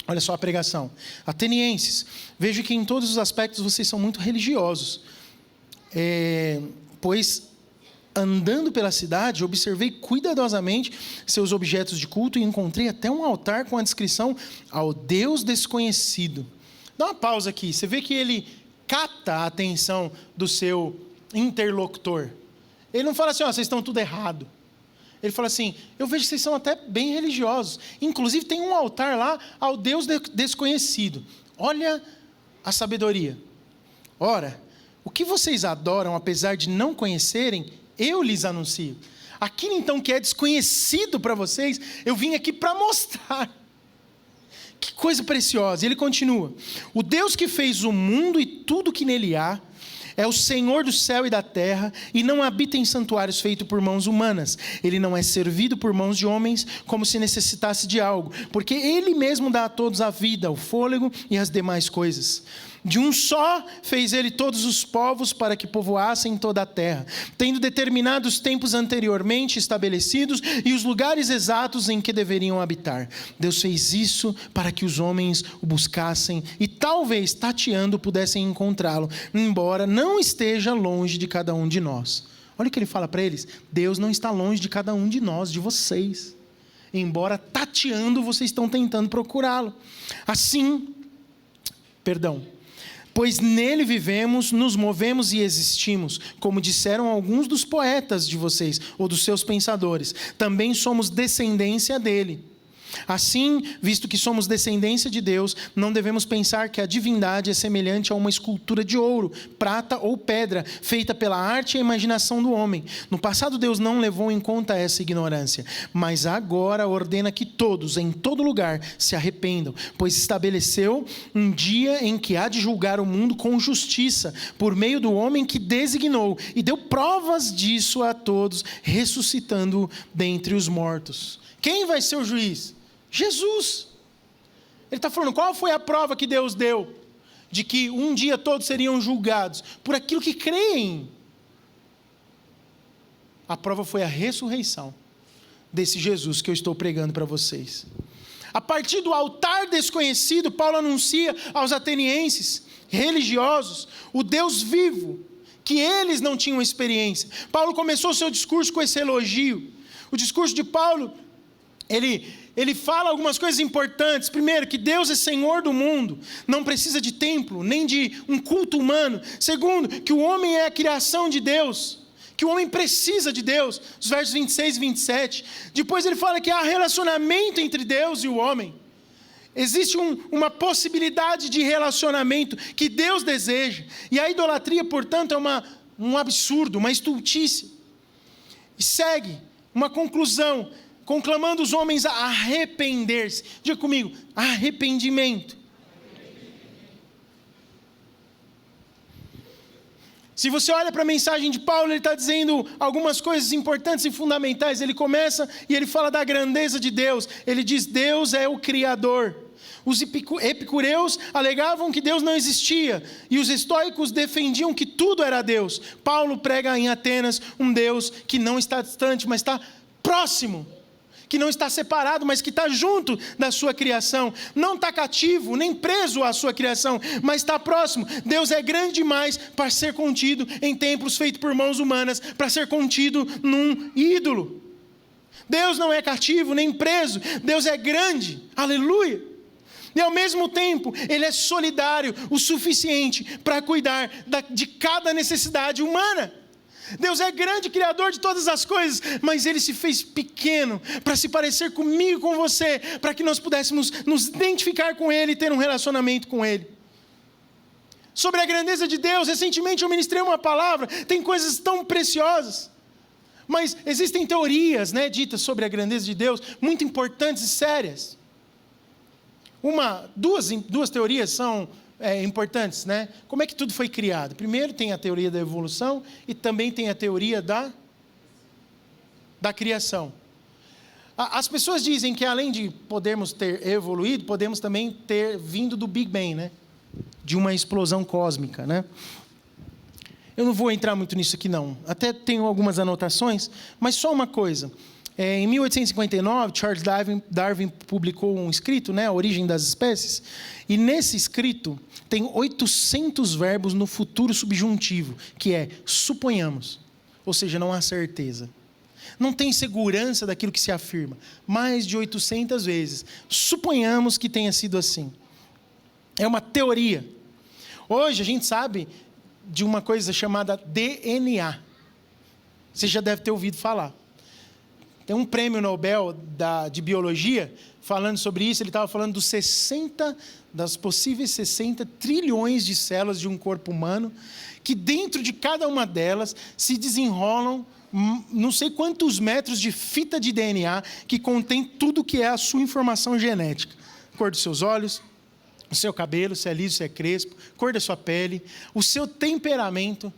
olha só a pregação: atenienses, vejo que em todos os aspectos vocês são muito religiosos, pois andando pela cidade, observei cuidadosamente seus objetos de culto e encontrei até um altar com a inscrição ao Deus desconhecido. Dá uma pausa aqui, você vê que ele capta a atenção do seu interlocutor. Ele não fala assim, vocês estão tudo errado. Ele fala assim, eu vejo que vocês são até bem religiosos. Inclusive tem um altar lá ao Deus desconhecido. Olha a sabedoria. Ora, o que vocês adoram, apesar de não conhecerem, eu lhes anuncio. Aquilo então que é desconhecido para vocês, eu vim aqui para mostrar. Que coisa preciosa. E ele continua. O Deus que fez o mundo e tudo que nele há, é o Senhor do céu e da terra, e não habita em santuários feitos por mãos humanas. Ele não é servido por mãos de homens, como se necessitasse de algo, porque Ele mesmo dá a todos a vida, o fôlego e as demais coisas. De um só fez Ele todos os povos para que povoassem toda a terra, tendo determinado os tempos anteriormente estabelecidos e os lugares exatos em que deveriam habitar. Deus fez isso para que os homens o buscassem e talvez, tateando, pudessem encontrá-lo, embora não esteja longe de cada um de nós. Olha o que ele fala para eles: Deus não está longe de cada um de nós, de vocês. Embora tateando, vocês estão tentando procurá-lo. Pois nele vivemos, nos movemos e existimos, como disseram alguns dos poetas de vocês, ou dos seus pensadores. Também somos descendência dele. Assim, visto que somos descendência de Deus, não devemos pensar que a divindade é semelhante a uma escultura de ouro, prata ou pedra, feita pela arte e imaginação do homem. No passado Deus não levou em conta essa ignorância, mas agora ordena que todos, em todo lugar, se arrependam, pois estabeleceu um dia em que há de julgar o mundo com justiça, por meio do homem que designou, e deu provas disso a todos, ressuscitando dentre os mortos. Quem vai ser o juiz? Jesus. Ele está falando, qual foi a prova que Deus deu de que um dia todos seriam julgados por aquilo que creem? A prova foi a ressurreição desse Jesus que eu estou pregando para vocês. A partir do altar desconhecido, Paulo anuncia aos atenienses religiosos o Deus vivo, que eles não tinham experiência. Paulo começou seu discurso com esse elogio. O discurso de Paulo, ele fala algumas coisas importantes. Primeiro, que Deus é Senhor do mundo, não precisa de templo, nem de um culto humano. Segundo, que o homem é a criação de Deus, que o homem precisa de Deus, os versos 26 e 27. Depois ele fala que há relacionamento entre Deus e o homem. Existe uma possibilidade de relacionamento que Deus deseja. E a idolatria, portanto, é um absurdo, uma estultícia. E segue uma conclusão, conclamando os homens a arrepender-se. Diga comigo, arrependimento. Se você olha para a mensagem de Paulo, ele está dizendo algumas coisas importantes e fundamentais. Ele começa e ele fala da grandeza de Deus. Ele diz, Deus é o Criador. Os epicureus alegavam que Deus não existia, e os estoicos defendiam que tudo era Deus. Paulo prega em Atenas um Deus que não está distante, mas está próximo, que não está separado, mas que está junto da sua criação, não está cativo, nem preso à sua criação, mas está próximo. Deus é grande demais para ser contido em templos feitos por mãos humanas, para ser contido num ídolo. Deus não é cativo, nem preso, Deus é grande, aleluia. E ao mesmo tempo, Ele é solidário o suficiente para cuidar de cada necessidade humana. Deus é grande, criador de todas as coisas, mas Ele se fez pequeno para se parecer comigo, com você, para que nós pudéssemos nos identificar com Ele e ter um relacionamento com Ele. Sobre a grandeza de Deus, recentemente eu ministrei uma palavra, tem coisas tão preciosas, mas existem teorias, ditas sobre a grandeza de Deus, muito importantes e sérias. Duas teorias são importantes, Como é que tudo foi criado? Primeiro tem a teoria da evolução e também tem a teoria da criação. As pessoas dizem que além de podermos ter evoluído, podemos também ter vindo do Big Bang, de uma explosão cósmica, Eu não vou entrar muito nisso aqui não, até tenho algumas anotações, mas só uma coisa. Em 1859, Charles Darwin publicou um escrito, A Origem das Espécies, e nesse escrito tem 800 verbos no futuro subjuntivo, que é suponhamos, ou seja, não há certeza. Não tem segurança daquilo que se afirma, mais de 800 vezes. Suponhamos que tenha sido assim. É uma teoria. Hoje a gente sabe de uma coisa chamada DNA. Você já deve ter ouvido falar. Tem um prêmio Nobel de Biologia falando sobre isso. Ele estava falando das possíveis 60 trilhões de células de um corpo humano, que dentro de cada uma delas se desenrolam não sei quantos metros de fita de DNA que contém tudo que é a sua informação genética. Cor dos seus olhos, o seu cabelo, se é liso, se é crespo, cor da sua pele, o seu temperamento,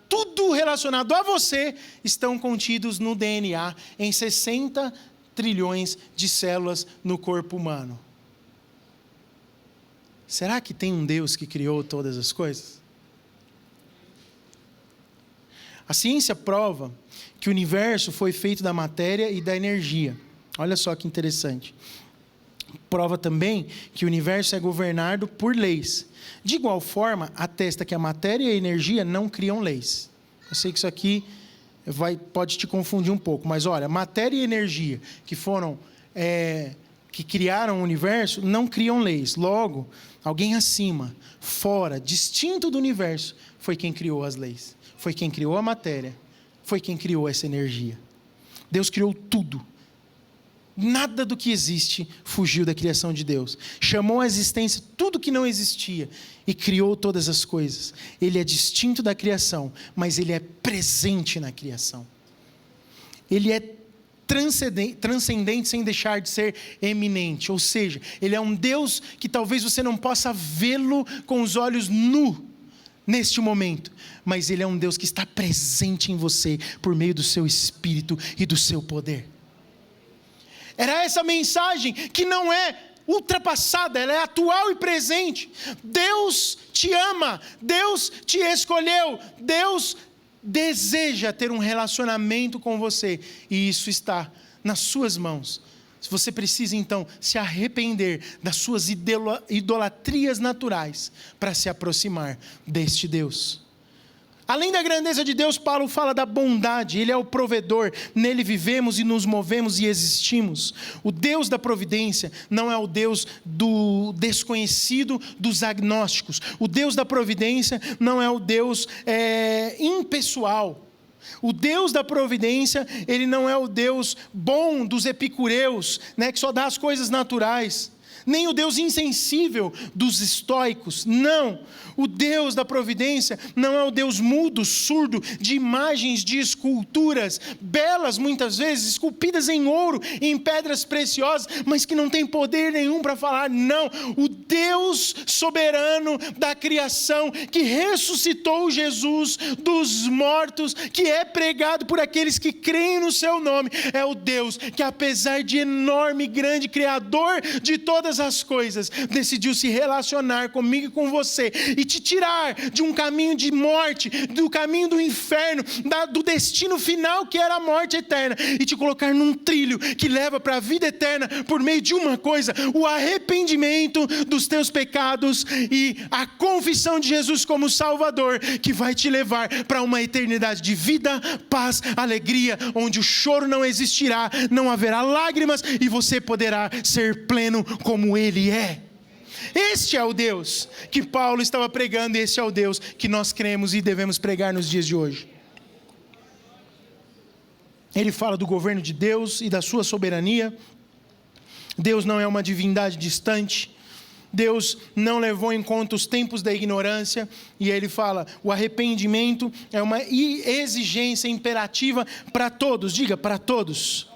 tudo relacionado a você estão contidos no DNA, em 60 trilhões de células no corpo humano. Será que tem um Deus que criou todas as coisas? A ciência prova que o universo foi feito da matéria e da energia. Olha só que interessante. Prova também que o universo é governado por leis. De igual forma, atesta que a matéria e a energia não criam leis. Eu sei que isso aqui pode te confundir um pouco, mas olha, matéria e energia que criaram o universo não criam leis. Logo, alguém acima, fora, distinto do universo, foi quem criou as leis. Foi quem criou a matéria, foi quem criou essa energia. Deus criou tudo. Nada do que existe fugiu da criação de Deus. Chamou à existência tudo que não existia e criou todas as coisas. Ele é distinto da criação, mas Ele é presente na criação. Ele é transcendente sem deixar de ser eminente. Ou seja, Ele é um Deus que talvez você não possa vê-lo com os olhos nus neste momento, mas Ele é um Deus que está presente em você por meio do seu Espírito e do seu poder. Era essa mensagem que não é ultrapassada, ela é atual e presente. Deus te ama, Deus te escolheu, Deus deseja ter um relacionamento com você, e isso está nas suas mãos. Você precisa então se arrepender das suas idolatrias naturais para se aproximar deste Deus. Além da grandeza de Deus, Paulo fala da bondade. Ele é o provedor, nele vivemos e nos movemos e existimos. O Deus da providência não é o Deus do desconhecido dos agnósticos. O Deus da providência não é o Deus impessoal. O Deus da providência, Ele não é o Deus bom dos epicureus, que só dá as coisas naturais. Nem o Deus insensível dos estoicos, não. O Deus da providência não é o Deus mudo, surdo, de imagens de esculturas, belas muitas vezes, esculpidas em ouro e em pedras preciosas, mas que não tem poder nenhum para falar, não. O Deus soberano da criação, que ressuscitou Jesus dos mortos, que é pregado por aqueles que creem no seu nome, é o Deus que, apesar de enorme, grande, criador de todas as coisas, decidiu se relacionar comigo e com você, e te tirar de um caminho de morte, do caminho do inferno, do destino final que era a morte eterna, e te colocar num trilho que leva para a vida eterna, por meio de uma coisa: o arrependimento dos teus pecados e a confissão de Jesus como Salvador, que vai te levar para uma eternidade de vida, paz, alegria, onde o choro não existirá, não haverá lágrimas, e você poderá ser pleno como Ele é. Este é o Deus que Paulo estava pregando, e este é o Deus que nós cremos e devemos pregar nos dias de hoje. Ele fala do governo de Deus e da sua soberania. Deus não é uma divindade distante. Deus não levou em conta os tempos da ignorância. E ele fala, o arrependimento é uma exigência imperativa para todos. Diga, para todos.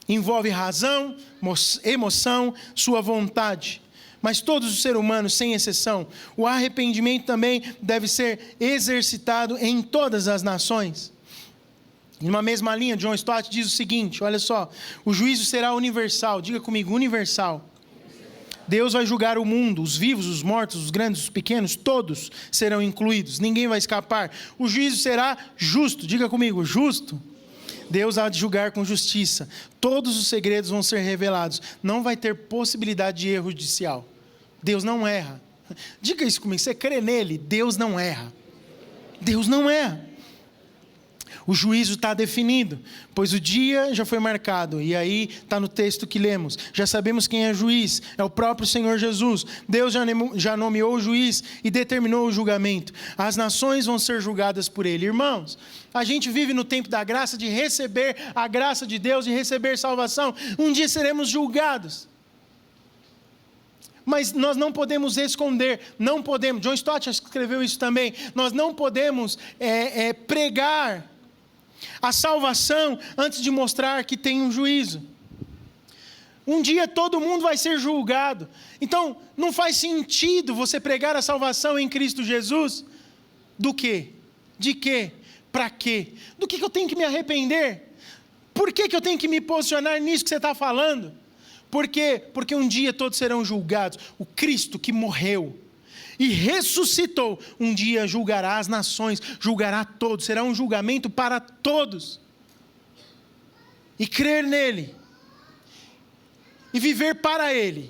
Envolve razão, emoção, sua vontade. Mas todos os seres humanos, sem exceção. O arrependimento também deve ser exercitado em todas as nações. Numa mesma linha, John Stott diz o seguinte, olha só. O juízo será universal, diga comigo, universal. Deus vai julgar o mundo, os vivos, os mortos, os grandes, os pequenos, todos serão incluídos, ninguém vai escapar. O juízo será justo, diga comigo, justo. Deus há de julgar com justiça. Todos os segredos vão ser revelados. Não vai ter possibilidade de erro judicial. Deus não erra. Diga isso comigo, você crê nele? Deus não erra. Deus não erra. O juízo está definido, pois o dia já foi marcado. E aí está no texto que lemos. Já sabemos quem é juiz, é o próprio Senhor Jesus. Deus já nomeou o juiz e determinou o julgamento. As nações vão ser julgadas por ele. Irmãos, a gente vive no tempo da graça, de receber a graça de Deus e receber salvação. Um dia seremos julgados. Mas nós não podemos esconder, não podemos. John Stott escreveu isso também. Nós não podemos pregar a salvação antes de mostrar que tem um juízo. Um dia todo mundo vai ser julgado. Então, não faz sentido você pregar a salvação em Cristo Jesus. Do quê? De quê? Para quê? Do que eu tenho que me arrepender? Por que eu tenho que me posicionar nisso que você está falando? Por quê? Porque um dia todos serão julgados. O Cristo que morreu e ressuscitou, um dia julgará as nações, julgará todos, será um julgamento para todos. E crer nele, e viver para ele,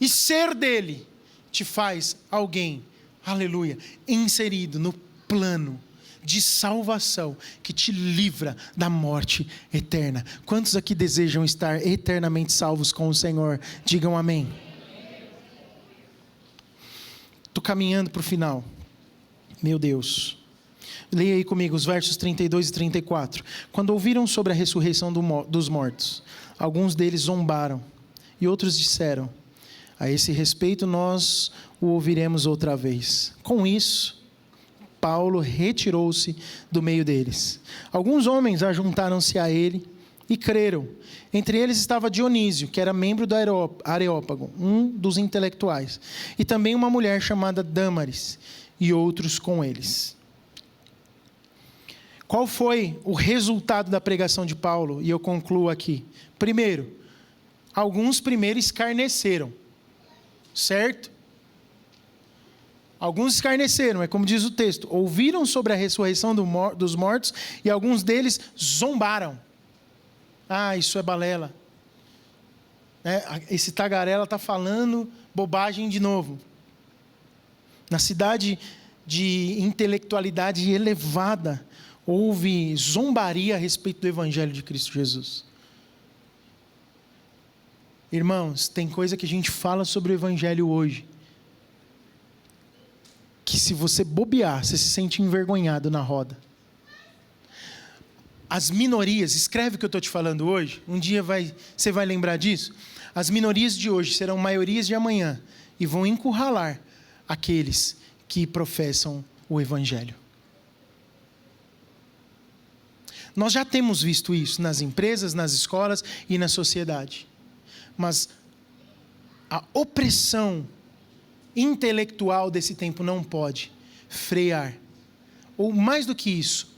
e ser dele, te faz alguém, aleluia, inserido no plano de salvação, que te livra da morte eterna. Quantos aqui desejam estar eternamente salvos com o Senhor? Digam amém. Estou caminhando para o final. Meu Deus. Leia aí comigo os versos 32 e 34. Quando ouviram sobre a ressurreição dos mortos, alguns deles zombaram, e outros disseram, a esse respeito nós o ouviremos outra vez. Com isso, Paulo retirou-se do meio deles. Alguns homens ajuntaram-se a ele e creram. Entre eles estava Dionísio, que era membro do Areópago, um dos intelectuais, e também uma mulher chamada Dâmaris, e outros com eles. Qual foi o resultado da pregação de Paulo? E eu concluo aqui. Primeiro, alguns primeiro escarneceram, certo? Alguns escarneceram, é como diz o texto, ouviram sobre a ressurreição dos mortos, e alguns deles zombaram. Ah, isso é balela. Esse tagarela está falando bobagem de novo. Na cidade de intelectualidade elevada, houve zombaria a respeito do Evangelho de Cristo Jesus. Irmãos, tem coisa que a gente fala sobre o Evangelho hoje, que se você bobear, você se sente envergonhado na roda. As minorias, escreve o que eu estou te falando hoje, um dia você vai lembrar disso. As minorias de hoje serão maiorias de amanhã e vão encurralar aqueles que professam o Evangelho. Nós já temos visto isso nas empresas, nas escolas e na sociedade. Mas a opressão intelectual desse tempo não pode frear, ou mais do que isso,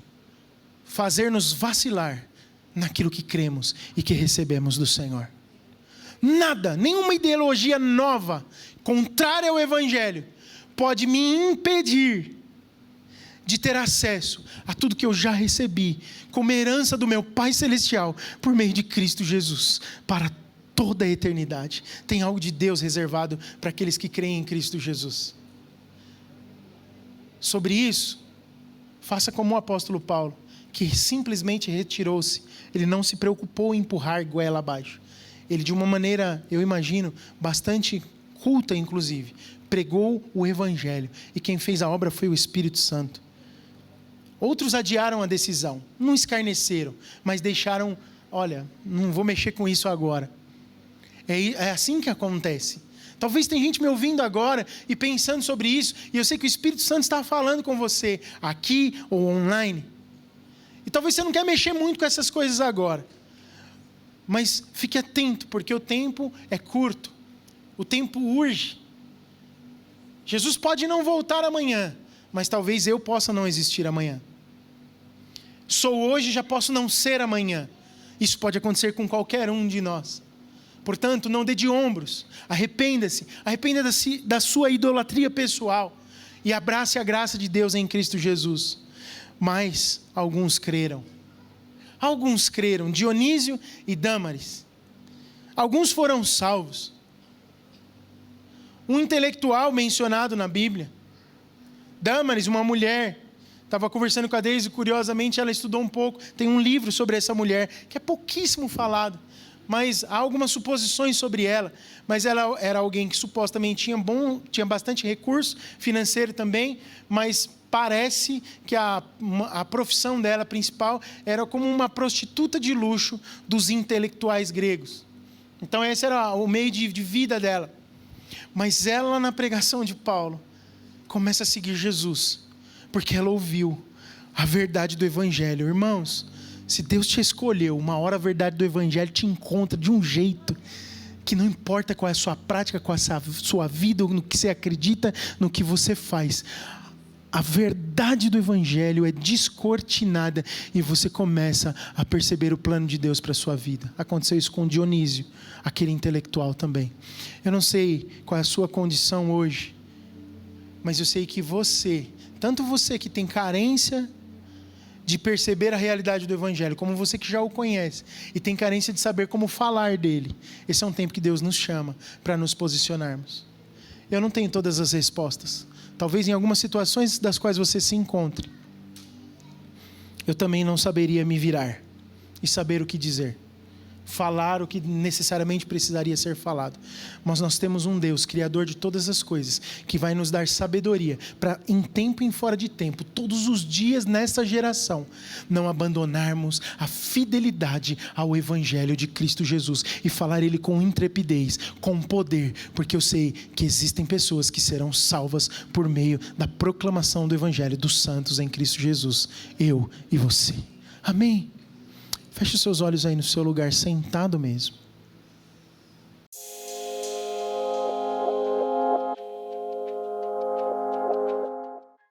fazer-nos vacilar naquilo que cremos e que recebemos do Senhor. Nada, nenhuma ideologia nova, contrária ao Evangelho, pode me impedir de ter acesso a tudo que eu já recebi, como herança do meu Pai Celestial, por meio de Cristo Jesus, para toda a eternidade. Tem algo de Deus reservado para aqueles que creem em Cristo Jesus. Sobre isso, faça como o apóstolo Paulo, que simplesmente retirou-se. Ele não se preocupou em empurrar goela abaixo. Ele, de uma maneira, eu imagino, bastante culta, inclusive, pregou o Evangelho. E quem fez a obra foi o Espírito Santo. Outros adiaram a decisão, não escarneceram, mas deixaram, olha, não vou mexer com isso agora. É assim que acontece. Talvez tem gente me ouvindo agora e pensando sobre isso, e eu sei que o Espírito Santo está falando com você, aqui ou online. E talvez você não quer mexer muito com essas coisas agora. Mas fique atento, porque o tempo é curto. O tempo urge. Jesus pode não voltar amanhã, mas talvez eu possa não existir amanhã. Sou hoje, já posso não ser amanhã. Isso pode acontecer com qualquer um de nós. Portanto, não dê de ombros. Arrependa-se. Arrependa-se da sua idolatria pessoal. E abrace a graça de Deus em Cristo Jesus. Mas alguns creram. Alguns creram. Dionísio e Dâmaris. Alguns foram salvos. Um intelectual mencionado na Bíblia. Dâmaris, uma mulher. Estava conversando com a Deise, curiosamente ela estudou um pouco. Tem um livro sobre essa mulher, que é pouquíssimo falado. Mas há algumas suposições sobre ela. Mas ela era alguém que supostamente tinha bastante recurso financeiro também, mas parece que a profissão dela principal era como uma prostituta de luxo dos intelectuais gregos. Então esse era o meio de vida dela. Mas ela, na pregação de Paulo, começa a seguir Jesus, porque ela ouviu a verdade do Evangelho. Irmãos, se Deus te escolheu, uma hora a verdade do Evangelho te encontra de um jeito que não importa qual é a sua prática, qual é a sua vida, no que você acredita, no que você faz. A verdade do Evangelho é descortinada e você começa a perceber o plano de Deus para a sua vida. Aconteceu isso com Dionísio, aquele intelectual também. Eu não sei qual é a sua condição hoje, mas eu sei que você, tanto você que tem carência de perceber a realidade do Evangelho, como você que já o conhece e tem carência de saber como falar dele, esse é um tempo que Deus nos chama para nos posicionarmos. Eu não tenho todas as respostas. Talvez em algumas situações das quais você se encontre, eu também não saberia me virar e saber o que dizer, falar o que necessariamente precisaria ser falado. Mas nós temos um Deus, Criador de todas as coisas, que vai nos dar sabedoria para, em tempo e em fora de tempo, todos os dias nessa geração, não abandonarmos a fidelidade ao Evangelho de Cristo Jesus e falar ele com intrepidez, com poder, porque eu sei que existem pessoas que serão salvas por meio da proclamação do Evangelho dos santos em Cristo Jesus, eu e você. Amém? Feche os seus olhos aí no seu lugar, sentado mesmo.